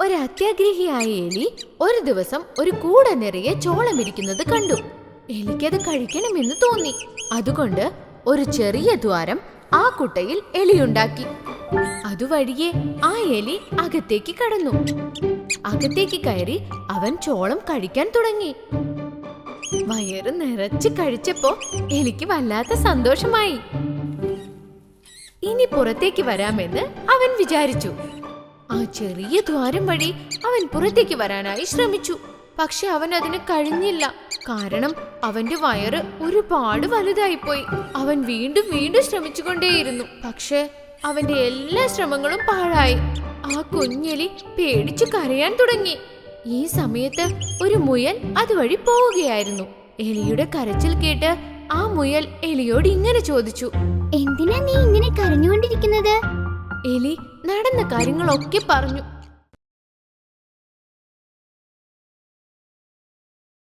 ഒരു അത്യാഗ്രഹിയായ എലി ഒരു ദിവസം ഒരു കൂട നിറയെ ചോളം ഇരിക്കുന്നത് കണ്ടു. എലിക്കത് കഴിക്കണമെന്ന് തോന്നി. അതുകൊണ്ട് ഒരു ചെറിയ ദ്വാരം ആ കുട്ടയിൽ എലിയുണ്ടാക്കി. അതുവഴിയെ ആ എലി അകത്തേക്ക് കടന്നു. അകത്തേക്ക് കയറി അവൻ ചോളം കഴിക്കാൻ തുടങ്ങി. വയറ് നിറച്ച് കഴിച്ചപ്പോ എലിക്ക് വല്ലാത്ത സന്തോഷമായി. ഇനി പുറത്തേക്ക് വരാമെന്ന് അവൻ വിചാരിച്ചു. ആ ചെറിയ ദ്വാരം വഴി അവൻ പുറത്തേക്ക് വരാനായി ശ്രമിച്ചു. പക്ഷെ അവൻ അതിന് കഴിഞ്ഞില്ല. കാരണം അവന്റെ വയറ് ഒരുപാട് വലുതായിപ്പോയി. അവൻ വീണ്ടും വീണ്ടും ശ്രമിച്ചുകൊണ്ടേയിരുന്നു. പക്ഷെ അവന്റെ എല്ലാ ശ്രമങ്ങളും പാഴായി. ആ കുഞ്ഞെലി പേടിച്ചു കരയാൻ തുടങ്ങി. ഈ സമയത്ത് ഒരു മുയൽ അതുവഴി പോവുകയായിരുന്നു. എലിയുടെ കരച്ചിൽ കേട്ട് ആ മുയൽ എലിയോട് ഇങ്ങനെ ചോദിച്ചു, എന്തിനാ നീ ഇങ്ങനെ കരഞ്ഞുകൊണ്ടിരിക്കുന്നത്? എലി നടന്ന കാര്യങ്ങളൊക്കെ പറഞ്ഞു.